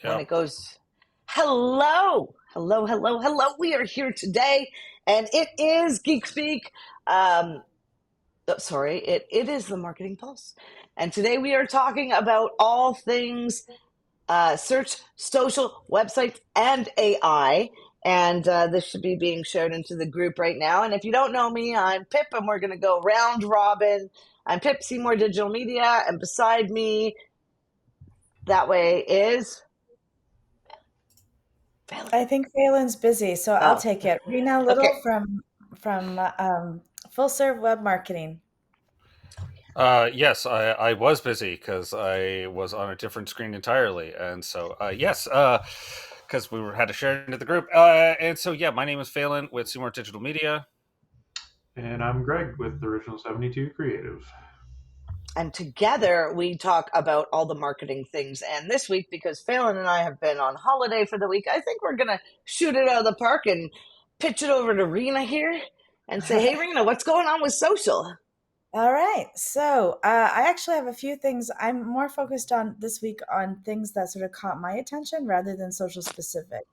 when Yep. it goes, hello, hello, hello, hello. We are here today, and it is Geek Speak. Sorry, it is the Marketing Pulse. And today we are talking about all things search, social, websites, and AI. And this should be being shared into the group right now. And if you don't know me, I'm Pip, and we're going to go round robin. I'm Pip Seymour Digital Media, and beside me, that way is Valen. I think Phelan's busy, so I'll Oh, take it. Rena okay. Little from Full Serve Web Marketing. Yes, I was busy because I was on a different screen entirely, and so yes, because had to share it into the group, and so yeah, my name is Phelan with Seymour Digital Media. And I'm Greg with the Original 72 Creative. And together we talk about all the marketing things. And this week, because Phelan and I have been on holiday for the week, I think we're going to shoot it out of the park and pitch it over to Rena here and say, hey, Rena, what's going on with social? All right. So I actually have a few things. I'm more focused on this week on things that sort of caught my attention rather than social specific.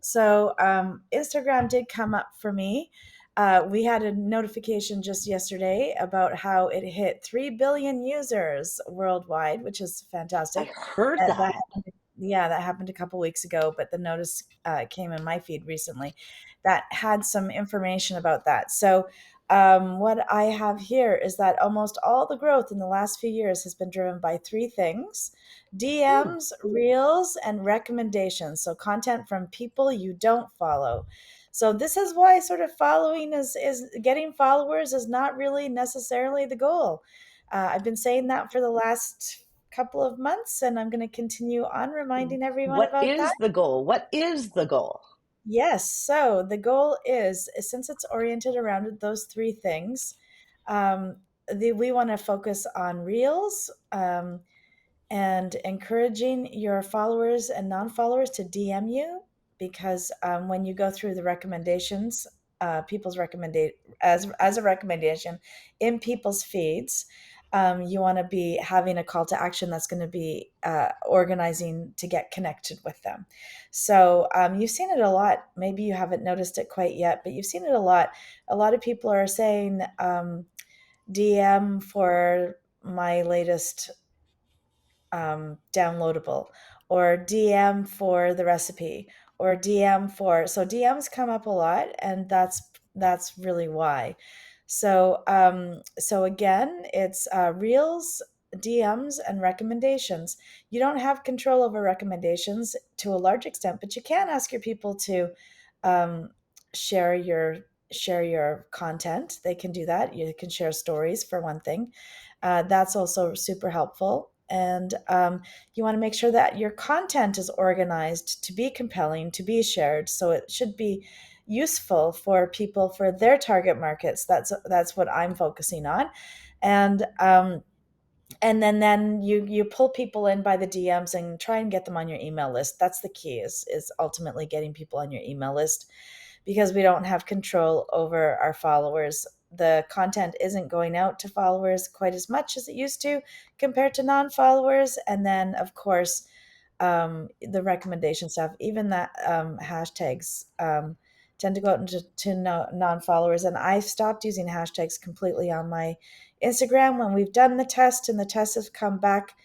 So Instagram did come up for me. We had a notification just yesterday about how it hit 3 billion users worldwide, which is I fantastic. heard that. Yeah, that happened a couple weeks ago, but the notice came in my feed recently that had some information about that. So, what I have here is that almost all the growth in the last few years has been driven by three things: Ooh, DMs, reels, and recommendations. So, content from people you don't follow. So, this is why sort of following is getting followers is not really necessarily the goal. I've been saying that for the last couple of months, and I'm going to continue on reminding everyone what about that. is the goal? What is the goal? Yes, so the goal is since it's oriented around those three things, we want to focus on reels, and encouraging your followers and non-followers to DM you, because when you go through the recommendations, people's recommendation as a recommendation in people's feeds, you want to be having a call to action that's going to be organizing to get connected with them. So you've seen it a lot. Maybe you haven't noticed it quite yet, but you've seen it a lot. A lot of people are saying DM for my latest downloadable, or DM for the recipe, or DM for, so DMs come up a lot, and that's really why. So again, it's reels, DMs, and recommendations. You don't have control over recommendations to a large extent, but you can ask your people to um, share your content. They can do that. You can share stories for one thing. That's also super helpful. And you want to make sure that your content is organized to be compelling, to be shared. So it should be useful for people for their target markets. That's what I'm focusing on. And then you pull people in by the DMs and try and get them on your email list. That's the key, is ultimately getting people on your email list, because we don't have control over our followers. The content isn't going out to followers quite as much as it used to compared to non-followers. And then, of course, the recommendation stuff, even that hashtags tend to go out to non-followers. And I've stopped using hashtags completely on my Instagram when we've done the test, and the tests have come back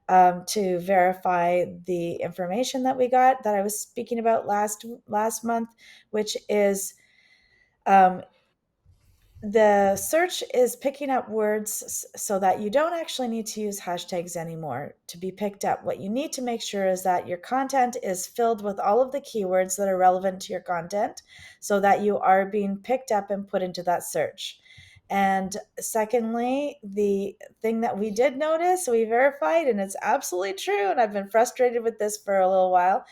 to verify the information that we got, that I was speaking about last month, which is um, the search is picking up words so that you don't actually need to use hashtags anymore to be picked up. What you need to make sure is that your content is filled with all of the keywords that are relevant to your content, so that you are being picked up and put into that search. And secondly, the thing that we did notice, we verified, and it's absolutely true, and I've been frustrated with this for a little while,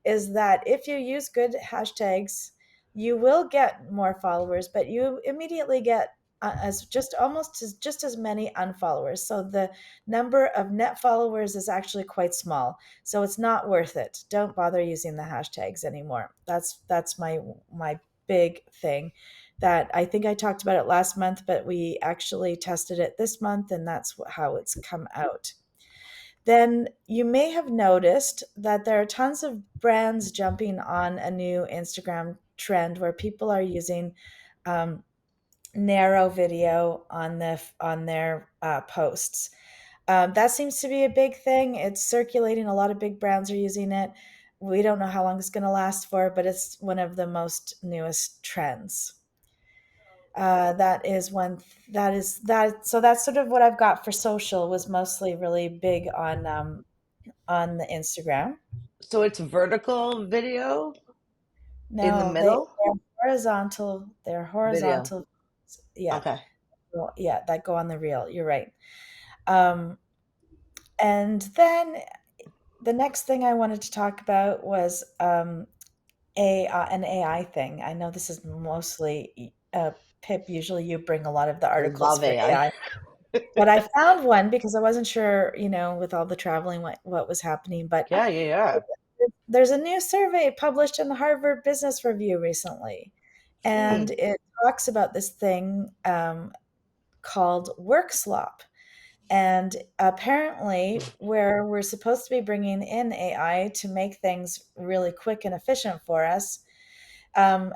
is that if you use good hashtags, you will get more followers, but you immediately get as just as many unfollowers. So the number of net followers is actually quite small. So it's not worth it. Don't bother using the hashtags anymore. That's my big thing, that I think I talked about it last month, but we actually tested it this month, and that's how it's come out. then you may have noticed that there are tons of brands jumping on a new Instagram trend where people are using um, narrow video on their posts. That seems to be a big thing. It's circulating. A lot of big brands are using it. We don't know how long it's going to last for, but it's one of the most newest trends. That is one. That is that. So that's sort of what I've got for social. Was mostly really big on the Instagram. So it's vertical video in the No, middle they're horizontal. They're video. horizontal. Yeah, Okay. well, yeah, that go on the reel. You're right. Um, and then the next thing I wanted to talk about was an AI thing. I know this is mostly Pip. Usually, you bring a lot of the I articles love for AI. AI, but I found one because I wasn't sure, with all the traveling, what was happening. But Yeah, yeah, yeah. there's a new survey published in the Harvard Business Review recently, and Hmm. it talks about this thing called work slop. And apparently, where we're supposed to be bringing in AI to make things really quick and efficient for us,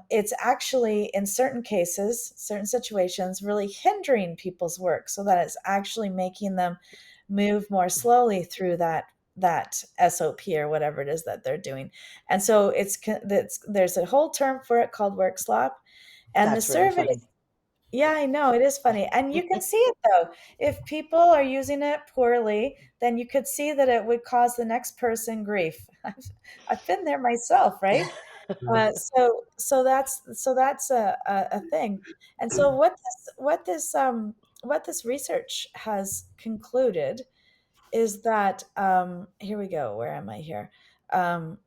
it's actually, in certain cases, certain situations, really hindering people's work so that it's actually making them move more slowly through that SOP or whatever it is that they're doing. And so there's a whole term for it called work slop. And the That's really survey, funny. yeah, I know it is funny. And you can see it though. If people are using it poorly, then you could see that it would cause the next person grief. I've been there myself, right? So that's a thing. And so what this research has concluded is that here we go. Where am I here? Um,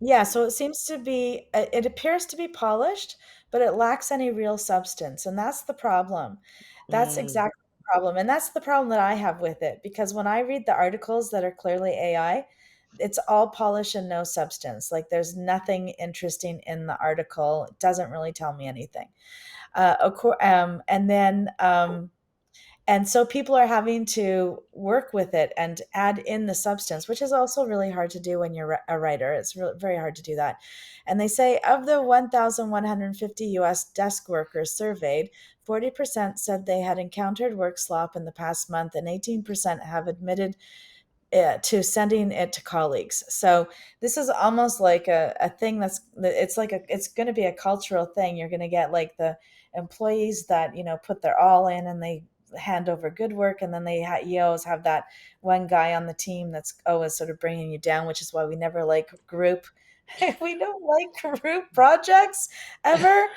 yeah, so it appears to be polished, but it lacks any real substance, and that's the problem. That's Mm, exactly the problem, and that's the problem that I have with it, because when I read the articles that are clearly AI, it's all polish and no substance. Like there's nothing interesting in the article. It doesn't really tell me anything. And so people are having to work with it and add in the substance, which is also really hard to do when you're a writer. It's really very hard to do that. And they say of the 1,150 US desk workers surveyed, 40% said they had encountered work slop in the past month, and 18% have admitted to sending it to colleagues. So this is almost like a thing it's going to be a cultural thing. You're going to get like the employees that, put their all in and they hand over good work. And then you always have that one guy on the team that's always sort of bringing you down, which is why we never like group. We don't like group projects ever.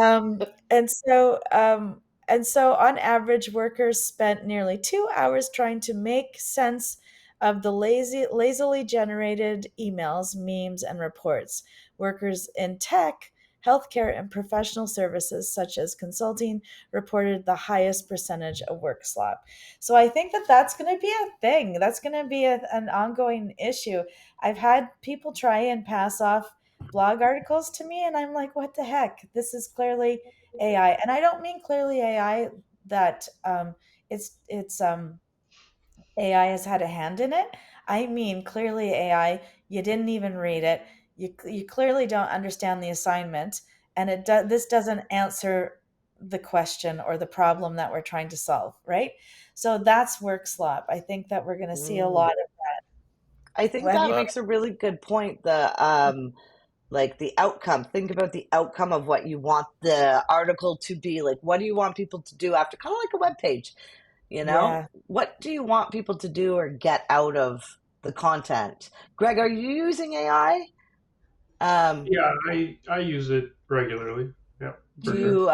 Um, and so, um, and so on average, workers spent nearly 2 hours trying to make sense of the lazily generated emails, memes, and reports. Workers in tech, healthcare, and professional services, such as consulting, reported the highest percentage of work slop. So I think that that's going to be a thing. That's going to be an ongoing issue. I've had people try and pass off blog articles to me, and I'm like, what the heck? This is clearly AI. And I don't mean clearly AI that it's AI has had a hand in it. I mean clearly AI, you didn't even read it. You clearly don't understand the assignment, and this doesn't answer the question or the problem that we're trying to solve, right? So that's work slop. I think that we're going to see a mm. lot of I that. think Have that you? makes a really good point. Like the outcome. Think about the outcome of what you want the article to be. Like, what do you want people to do after? Kind of like a web page, you know? Yeah. What do you want people to do or get out of the content? Greg, are you using AI? Um, Yeah, I use it regularly. Yeah, do for sure. you,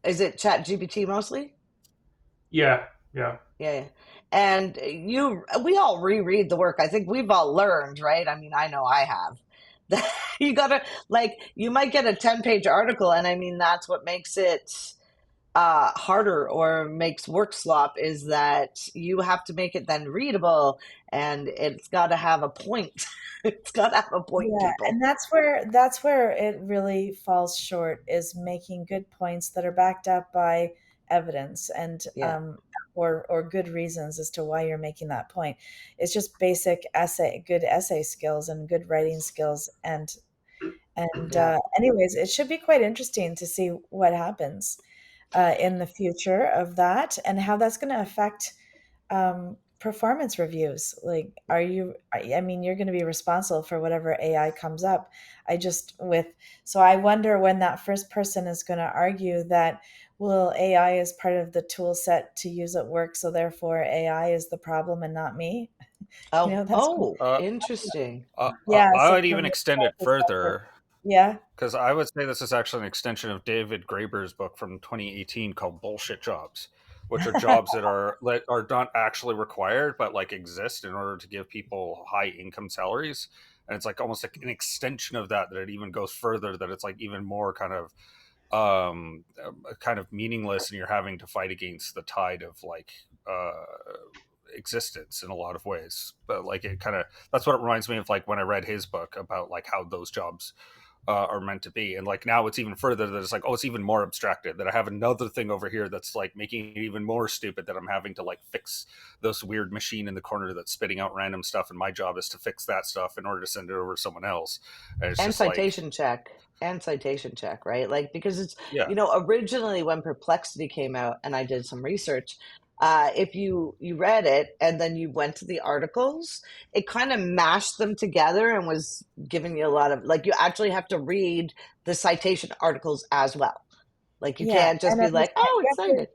is it Chat GPT mostly? Yeah, yeah. Yeah, yeah. And we all reread the work. I think we've all learned, right? I mean, I know I have. That you gotta, like, you might get a 10-page article, and I mean, that's what makes it harder or makes work slop is that you have to make it then readable, and it's got to have a point. It's got to have a point, Yeah, people. and that's where it really falls short, is making good points that are backed up by evidence. And Yeah. or good reasons as to why you're making that point. It's just basic good essay skills and good writing skills. Yeah. Anyways, it should be quite interesting to see what happens in the future of that and how that's going to affect performance reviews. Like, I mean, you're going to be responsible for whatever AI comes up. So I wonder when that first person is going to argue that, well, AI is part of the tool set to use at work, so therefore AI is the problem and not me. That's, Oh, Uh, interesting. yeah. I So would from even the extend it perspective, further yeah. because I would say this is actually an extension of David Graeber's book from 2018 called "Bullshit Jobs," which are jobs that are not actually required but like exist in order to give people high income salaries. And it's like almost like an extension of that it even goes further, that it's like even more kind of meaningless, and you're having to fight against the tide of like existence in a lot of ways. But like it kind of, that's what it reminds me of, like when I read his book about like how those jobs are meant to be. And like now it's even further, that it's like, oh, it's even more abstracted, that I have another thing over here that's like making it even more stupid, that I'm having to like fix this weird machine in the corner that's spitting out random stuff, and my job is to fix that stuff in order to send it over to someone else. And it's And just like, citation check, right? Like, because it's, yeah. originally when Perplexity came out and I did some research, if you read it and then you went to the articles, it kind of mashed them together and was giving you a lot of, like, you actually have to read the citation articles as well. Like, you Yeah, can't just and be like, understand. oh, it's cited.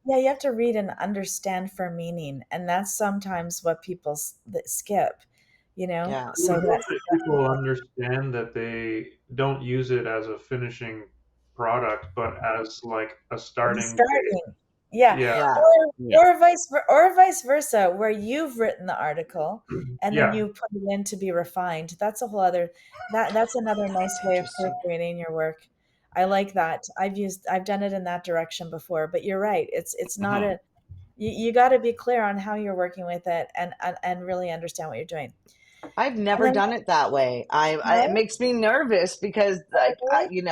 Yeah, you have to read and understand for meaning, and that's sometimes what people that skip. Yeah. I would So hope that's that people understand that they don't use it as a finishing product, but as like a the starting place. starting. Yeah, Yeah, Yeah. Yeah. or vice versa, where you've written the article and then yeah. you put it in to be refined. That's a whole other that's another nice way of Interesting. proofreading your work. I like that. I've done it in that direction before, but you're right. It's not Mhm. a you got to be clear on how you're working with it and really understand what you're doing. I've And never then done it that way. It no, makes me nervous because, oh, like, really?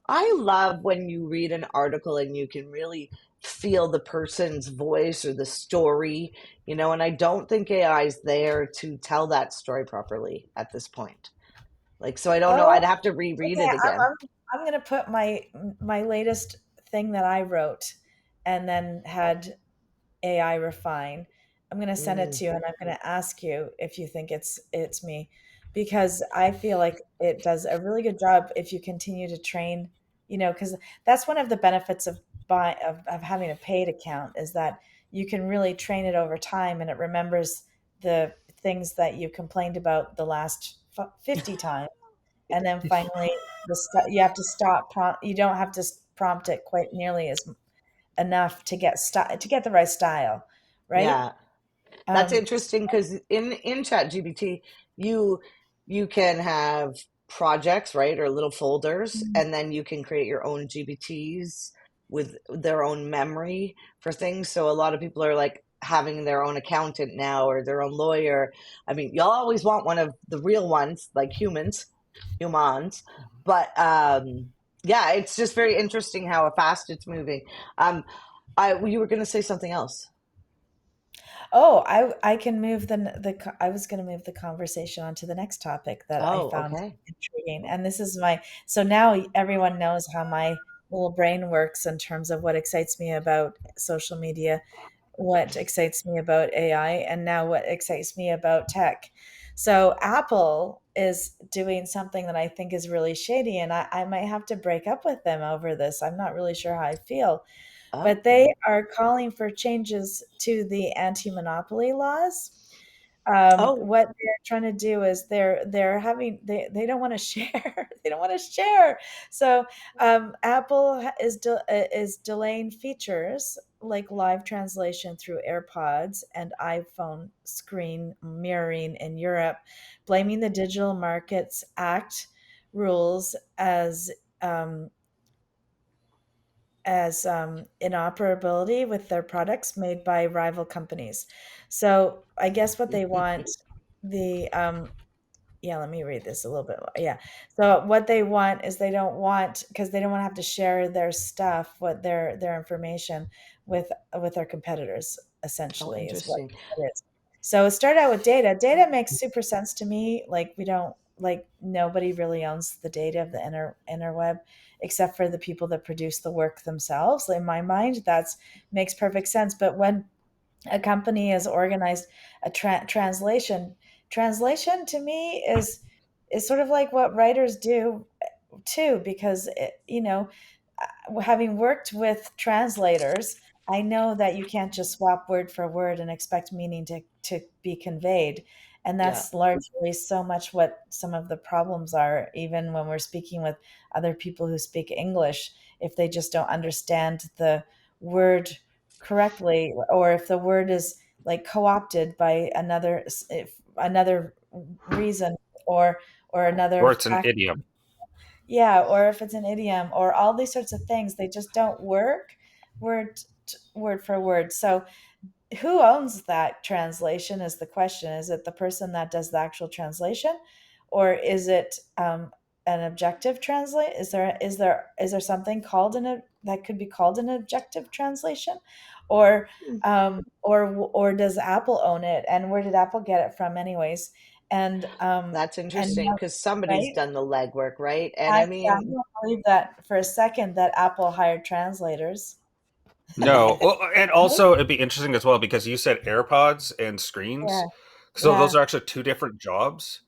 I love when you read an article and you can really feel the person's voice or the story, and I don't think AI is there to tell that story properly at this point. Like, so I don't know. Oh, I'd have to reread okay. it again. I'm gonna put my latest thing that I wrote and then had AI refine. I'm going to send it Mm. to you and I'm going to ask you if you think it's me, because I feel like it does a really good job if you continue to train, cuz that's one of the benefits of having a paid account, is that you can really train it over time and it remembers the things that you complained about the last 50 times, and then finally you have to stop prompt you don't have to prompt it quite nearly as enough to get the right style, right? Yeah. That's Um, interesting because in ChatGPT, you you can have projects, right, or little folders, and then you can create your own GPTs with their own memory for things. So a lot of people are like having their own accountant now or their own lawyer. I mean, you'll always want one of the real ones, like humans, but yeah, it's just very interesting how fast it's moving. You were going to say something else. oh, I can move I was going to move the conversation on to the next topic that I Oh, found okay. intriguing, and this is so now everyone knows how my little brain works in terms of what excites me about social media, what excites me about AI, and now what excites me about tech. So Apple is doing something that I think is really shady, and I might have to break up with them over this. I'm not really sure how I feel, but Oh. they are calling for changes to the anti-monopoly laws. Oh, What they're trying to do is they don't want to share. They don't want to share. So Apple is delaying features like live translation through AirPods and iPhone screen mirroring in Europe, blaming the Digital Markets Act rules um, as inoperability with their products made by rival companies. So I guess what they want the yeah, let me read this a little bit more. Yeah. So what they want is they don't want, because they don't want to have to share their stuff, what their information with their competitors, Oh, essentially is what interesting. it is. So it started out with data. Data makes super sense to me. Like we don't like nobody really owns the data of the interweb except for the people that produce the work themselves. In my mind, that's makes perfect sense. But when a company has organized a translation to me is sort of like what writers do too, because having worked with translators, I know that you can't just swap word for word and expect meaning to be conveyed. And Yeah. that's largely so much what some of the problems are, even when we're speaking with other people who speak English, if they just don't understand the word correctly, or if the word is like co-opted by another reason, or another Or it's an fact, idiom. yeah, or if it's an idiom or all these sorts of things, they just don't work word for word. So who owns that translation is the question. Is it the person that does the actual translation, or is it an objective translate? Is there something called that could be called an objective translation, or Hmm. or does Apple own it? And where did Apple get it from, anyways? That's And interesting because somebody's right, done the legwork, right? And I I mean, don't believe that for a second that Apple hired translators. No, well, and also it'd be interesting as well because you said AirPods and screens, Yeah, so those yeah. are actually two different jobs.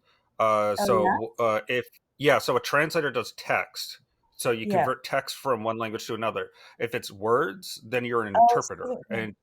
Oh yeah, If yeah, so a translator does text, so you yeah. convert text from one language to another. If it's words, then you're an Oh, I see interpreter, what you mean.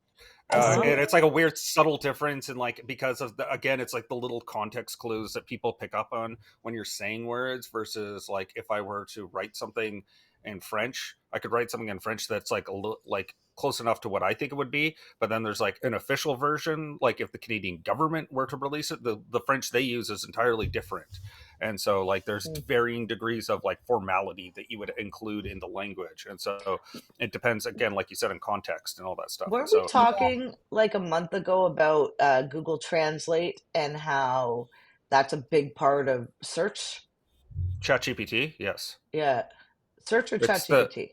I see what and you it's like a weird subtle difference in like because of again it's like the little context clues that people pick up on when you're saying words versus like if I were to write something in French, I could write something in French that's like a little like close enough to what I think it would be, but then there's like an official version, like if the Canadian government were to release it, the French they use is entirely different. And so like there's mean, varying degrees of like formality that you would include in the language. And so it depends again, like you said, in context and all that stuff. And weren't we so mean. talking like a month ago about Google Translate and how that's a big part of search? ChatGPT, yes, Yeah, search or it's ChatGPT?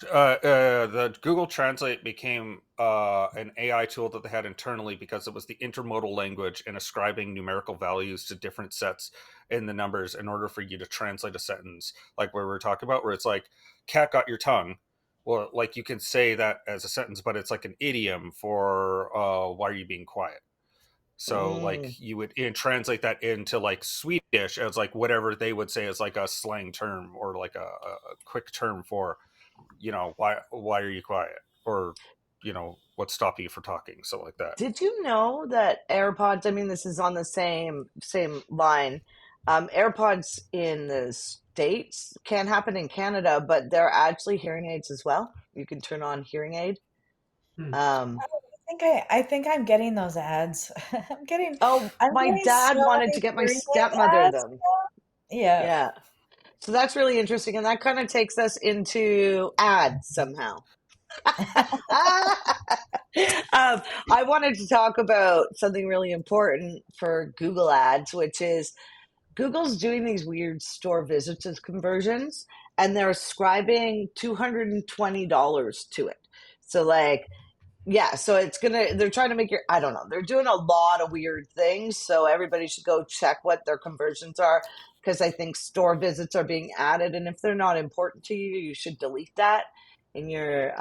the Google Translate became an AI tool that they had internally because it was the intermodal language and ascribing numerical values to different sets in the numbers in order for you to translate a sentence, like where we were talking about, where it's like "cat got your tongue." Well, like you can say that as a sentence, but it's like an idiom for "why are you being quiet?" So Mm, like you would translate that into like Swedish as like whatever they would say as like a slang term or like a quick term for why are you quiet or what's stopping you from talking, so like that. did you know that AirPods? I mean, this is on the same line. AirPods in the States can happen in Canada, but they're actually hearing aids as well. You can turn on hearing aid. Hmm. Um, I think I'm getting those ads. oh, I'm my getting so dad wanted to many get my hearing aid stepmother ads them. now. Yeah. Yeah. So that's really interesting. And that kind of takes us into ads somehow. I wanted to talk about something really important for Google Ads, which is Google's doing these weird store visits as conversions, and they're ascribing $220 to it. So, like, yeah, so they're trying to make your, I don't know, they're doing a lot of weird things. So, everybody should go check what their conversions are because I think store visits are being added. And if they're not important to you, you should delete that in your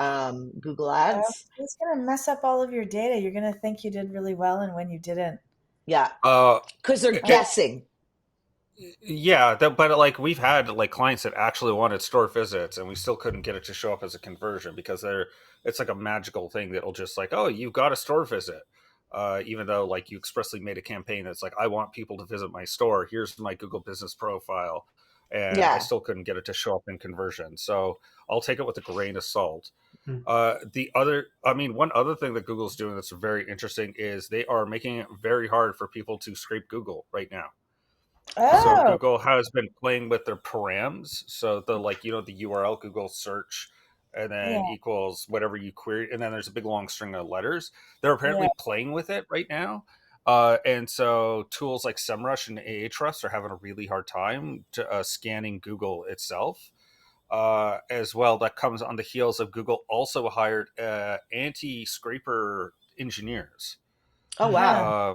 Google Oh, Ads. it's gonna mess up all of your data. You're gonna think you did really well, and when you didn't. Yeah, uh because they're Oh, guessing. yeah, but like we've had like clients that actually wanted store visits and we still couldn't get it to show up as a conversion because it's like a magical thing that'll just like, oh, you got a store visit, even though like you expressly made a campaign that's like, I want people to visit my store, here's my Google business profile, and I Yeah. still couldn't get it to show up in conversion. So I'll take it with a grain of salt. Hmm. One other thing that Google's doing that's very interesting is they are making it very hard for people to scrape Google right now. So oh, Google has been playing with their params. So the like the URL Google search and then yeah, equals whatever you query, and then there's a big long string of letters. They're yeah. apparently playing with it right now. And so tools like SEMrush and Ahrefs are having a really hard time scanning Google itself. As well, that comes on the heels of Google also hired anti-scraper engineers. Oh, Uh-huh. wow. Uh,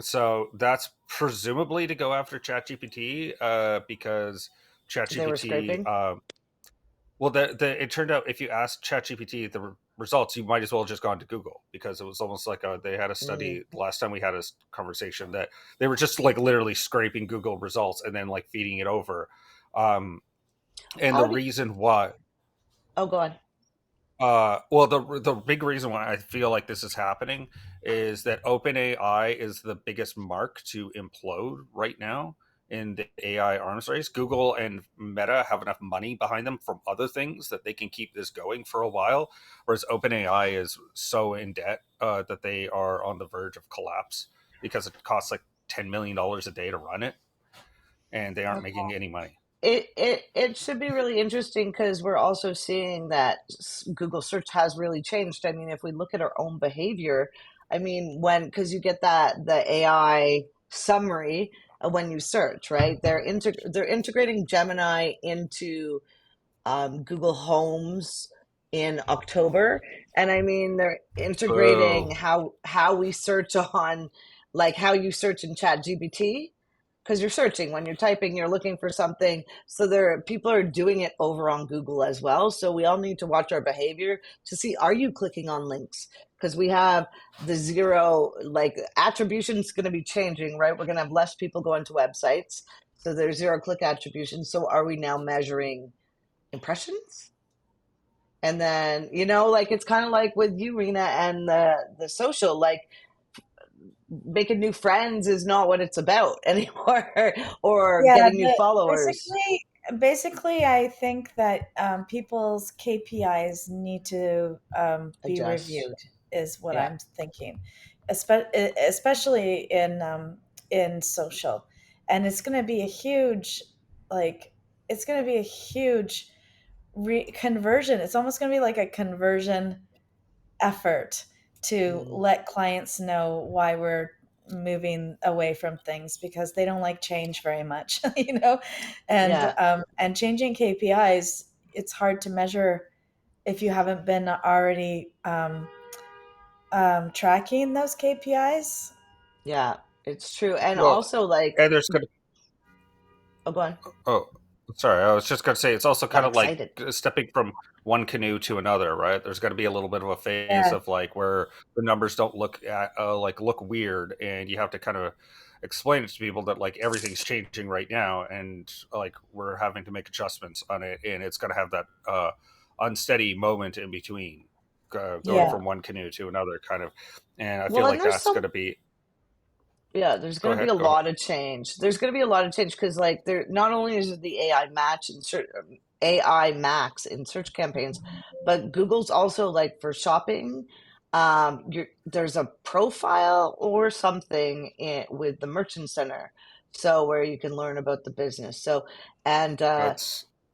so that's presumably to go after ChatGPT, because Because they were ChatGPT, scraping. well, it turned out if you ask ChatGPT the results, you might as well have just gone to Google, because it was almost like they had a Mm. study the last time we had a conversation that they were just like literally scraping Google results and then like feeding it over. Um, and the How do you, reason why, oh, go on. well, the big reason why I feel like this is happening is that OpenAI is the biggest mark to implode right now in the AI arms race. Google and Meta have enough money behind them from other things that they can keep this going for a while, whereas OpenAI is so in debt that they are on the verge of collapse because it costs like $10 million a day to run it, and they aren't making any money. It should be really interesting because we're also seeing that Google search has really changed. I mean, if we look at our own behavior, I mean, when because you get that the AI summary when you search, right? They're integrating Gemini into Google Homes in October, and I mean they're integrating Oh, how we search on, like how you search in Chat GPT, because you're searching when you're typing, you're looking for something. So there, people are doing it over on Google as well. So we all need to watch our behavior to see, are you clicking on links? Because we have the zero, like attribution is going to be changing, right? We're going to have less people going to websites, so there's zero click attribution. So are we now measuring impressions? And then, like it's kind of like with you, Rena, and the social, like making new friends is not what it's about anymore, or Yeah, getting new followers. basically, I think that people's KPIs need to be Adjust. reviewed, is what Yeah. I'm thinking, especially in social, and it's going to be a huge, like, it's going to be a huge conversion. It's almost going to be like a conversion effort to Mm, let clients know why we're moving away from things because they don't like change very much, yeah. and changing KPIs, it's hard to measure if you haven't been already tracking those KPIs. Yeah. It's true. And well, also, like, and there's going to oh, go on. Oh, sorry. I was just going to say it's also Got kind of like excited. stepping from one canoe to another, right? There's going to be a little bit of a phase Yeah, of like where the numbers don't look weird, and you have to kind of explain it to people that like everything's changing right now, and like we're having to make adjustments on it, and it's going to have that unsteady moment in between, going yeah, from one canoe to another, kind of. And I feel Well, and like there's that's going some, to be. yeah, there's Go going to be a ahead. Go ahead. lot of change. There's going to be a lot of change because, like, there not only is it the AI match and AI Max in search campaigns, but Google's also like for shopping. There's a profile or something with the Merchant Center, so where you can learn about the business. So, and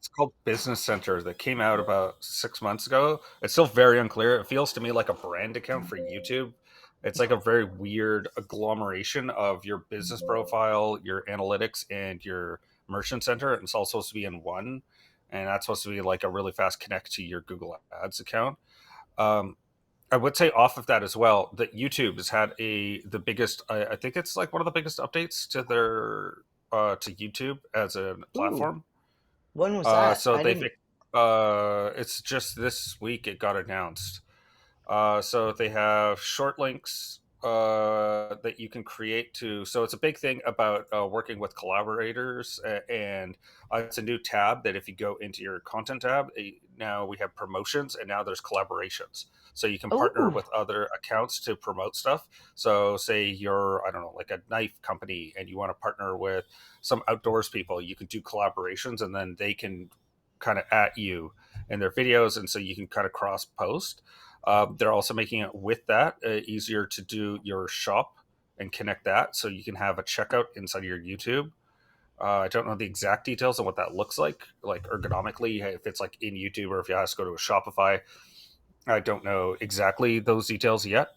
It's called Business Center, that came out about 6 months ago. It's still very unclear. It feels to me like a brand account for YouTube. It's like a very weird agglomeration of your business profile, your analytics, and your merchant center. And it's all supposed to be in one. And that's supposed to be like a really fast connect to your Google Ads account. Um, I would say off of that as well that YouTube has had the biggest. I think it's like one of the biggest updates to their to YouTube as a ooh, platform. when was that? So I didn't. it's just this week it got announced. So they have short links that you can create to. So it's a big thing about working with collaborators, and it's a new tab that if you go into your content tab, now we have promotions, and now there's collaborations. So you can partner Oh, with other accounts to promote stuff. So say you're, I don't know, like a knife company, and you want to partner with some outdoors people, you can do collaborations, and then they can kind of at you in their videos, and so you can kind of cross post. They're also making it with that easier to do your shop and connect that, so you can have a checkout inside of your YouTube. I don't know the exact details of what that looks like ergonomically, if it's like in YouTube or if you have to go to a Shopify. I don't know exactly those details yet.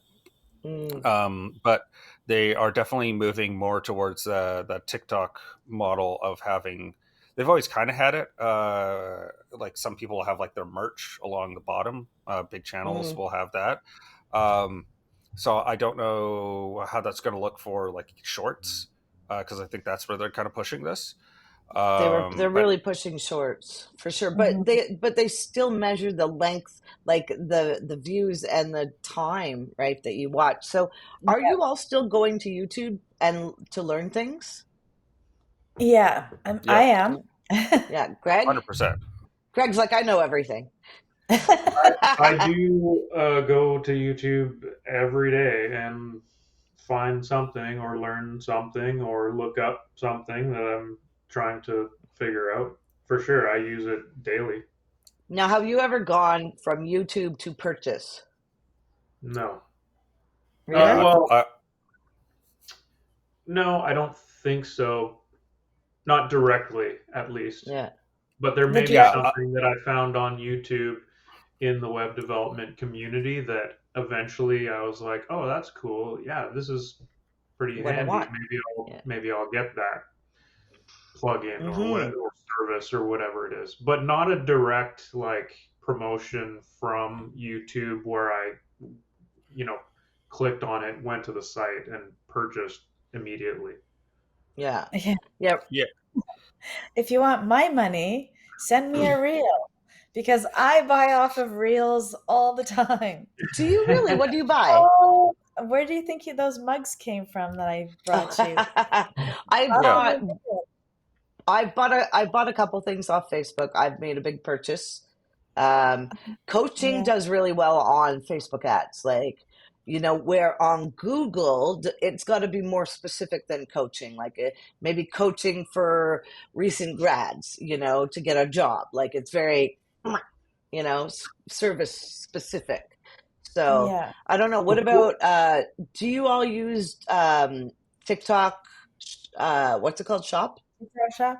mm, But they are definitely moving more towards that TikTok model of having. They've always kind of had it. Like some people have like their merch along the bottom. Big channels Mm. will have that. Um, so I don't know how that's going to look for like shorts, because I think that's where they're kind of pushing this. They're But really pushing shorts for sure, but Mhm. they still measure the length, like the views and the time, right, that you watch. So, are you all still going to YouTube and to learn things? Yeah, I yeah, am. Yeah, Greg. 100%. Greg's like, I know everything. I do go to YouTube every day and find something or learn something or look up something that I'm trying to figure out. For sure, I use it daily. Now, have you ever gone from YouTube to purchase? No. Really? Well, no, I don't think so. Not directly, at least. Yeah. But there The may be Yeah, direct, something that I found on YouTube in the web development community that eventually I was like, "Oh, that's cool. Yeah, this is pretty What I handy. want. Yeah. Maybe I'll get that plugin or what Mm-hmm. or service or whatever it is." But not a direct like promotion from YouTube where I, you know, clicked on it, went to the site and purchased immediately. Yeah. yeah. Yeah. yeah, If you want my money, send me a reel because I buy off of reels all the time. Do you really? What do you buy? Oh, where do you think those mugs came from that I brought you? I Off yeah, of a bought reel. I bought a couple things off Facebook. I've made a big purchase. Um, Coaching Yeah. does really well on Facebook ads. Like, where on Google, it's got to be more specific than coaching. Like maybe coaching for recent grads, to get a job. Like it's very, service specific. So Yeah. I don't know. What Before, about, do you all use TikTok? What's it called? Shop? Russia.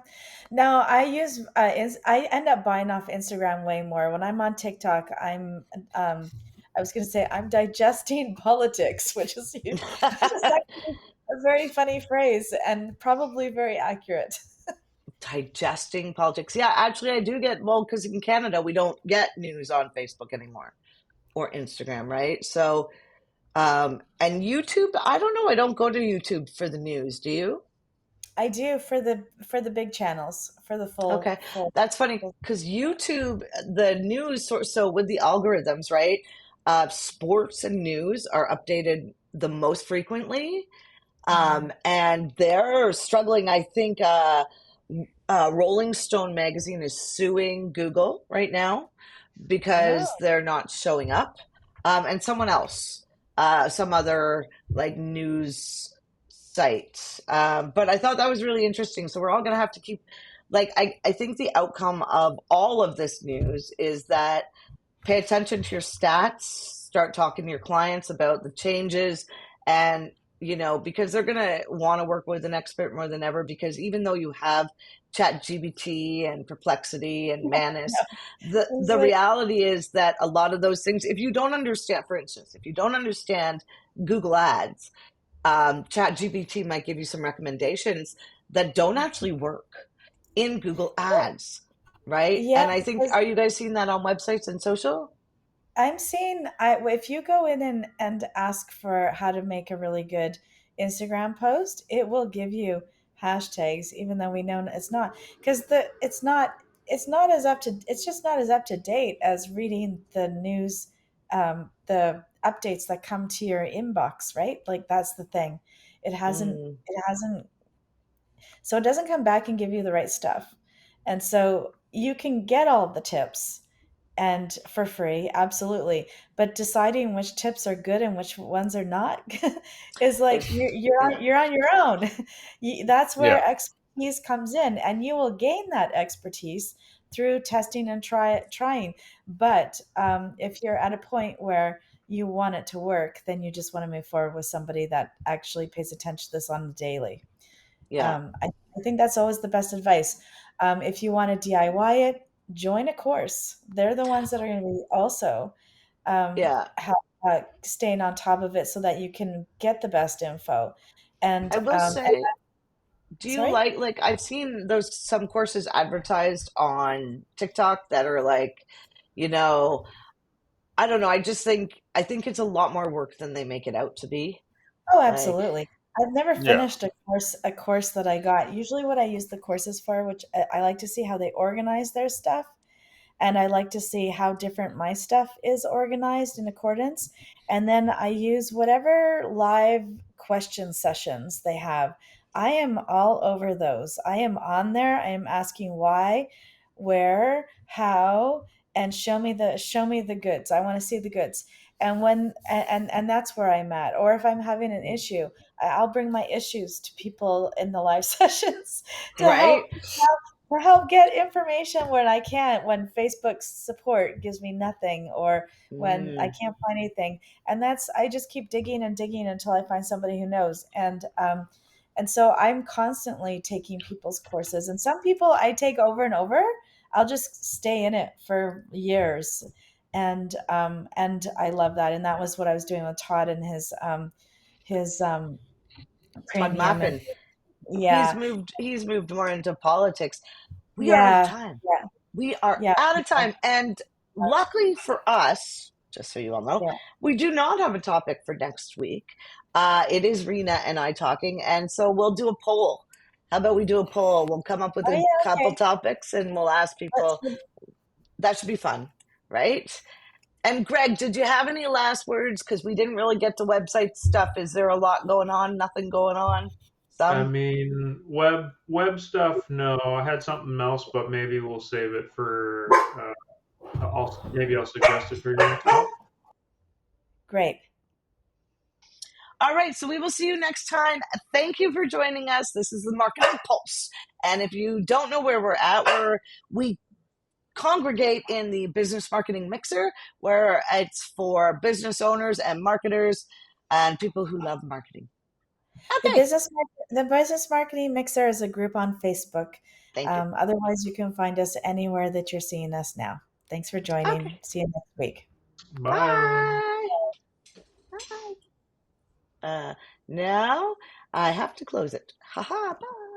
No, I end up buying off Instagram way more. When I'm on TikTok, I was going to say I'm digesting politics, which is actually a very funny phrase and probably very accurate. Digesting politics. Yeah, actually, I do get, well, because in Canada, we don't get news on Facebook anymore or Instagram, right? So, and YouTube, I don't know. I don't go to YouTube for the news. Do you? I do for the big channels, for the Okay. That's funny full. because YouTube, the news, so with the algorithms, right? Sports and news are updated the most frequently. Mhm. And they're struggling. I think Rolling Stone magazine is suing Google right now because Oh, they're not showing up. And someone else, some other like news site. But I thought that was really interesting. So we're all going to have to keep, like, I think the outcome of all of this news is that pay attention to your stats, start talking to your clients about the changes, and because they're going to want to work with an expert more than ever, because even though you have chat gbt and perplexity and no. manus, It's the like, reality is that a lot of those things, if you don't understand, for instance, if you don't understand Google ads, chat gpt might give you some recommendations that don't actually work in Google ads, right? yeah, And I think, because are you guys seeing that on websites and social? I'm seeing if you go in and ask for how to make a really good Instagram post, it will give you hashtags, even though we know it's not because it's not as up to it's just not as up to date as reading the news, the updates that come to your inbox, right? Like that's the thing. Mm, It hasn't so it doesn't come back and give you the right stuff. And so you can get all the tips and for free, absolutely. But deciding which tips are good and which ones are not is like yeah, you're on your own. That's yeah. where expertise comes in, and you will gain that expertise through testing and trying. But if you're at a point where you want it to work, then you just want to move forward with somebody that actually pays attention to this on the daily. yeah, I think that's always the best advice. If you want to DIY it, join a course. They're the ones that are going to be also um, yeah. staying on top of it so that you can get the best info. And I will say, do you sorry. like I've seen those some courses advertised on TikTok that are like, you know, I don't know, I think it's a lot more work than they make it out to be. Oh, Like, absolutely. I've never Yeah. finished a course that I got. Usually what I use the courses for, which I like to see how they organize their stuff, and I like to see how different my stuff is organized in accordance. And then I use whatever live question sessions they have. I am all over those. I am on there. I am asking why, where, how, and show me the goods. I want to see the goods. And and that's where I'm at. Or if I'm having an issue, I'll bring my issues to people in the live sessions to right? help get information when I can't, when Facebook's support gives me nothing, or when I Mm, can't find anything. And that's, I just keep digging and digging until I find somebody who knows. And so I'm constantly taking people's courses, and some people I take over and over. I'll just stay in it for years. And I love that. And that was what I was doing with Todd and his Todd premium. And Mappin, yeah, he's moved more into politics. We are out of yeah, time. yeah, We are yeah, out of time. And luckily for us, just so you all know, yeah. we do not have a topic for next week. It is Rena and I talking. And so we'll do a poll. How about we do a poll? We'll come up with Oh a yeah, couple okay. topics and we'll ask Let's people. That should be fun, right? And Greg, did you have any last words? Because we didn't really get to website stuff. Is there a lot going on? Nothing going on? I Some? mean, web stuff. No, I had something else, but maybe we'll save it for. I'll suggest it for your next talk. great. All right, so we will see you next time. Thank you for joining us. This is the Marketing Pulse. And if you don't know where we're at, we congregate in the Business Marketing Mixer, where it's for business owners and marketers and people who love marketing. The Okay, business marketing mixer is a group on Facebook. thank you. Otherwise, you can find us anywhere that you're seeing us now. Thanks for Okay, joining. See you next week. Bye, everyone. bye. Bye. Now I have to close it. Haha, bye.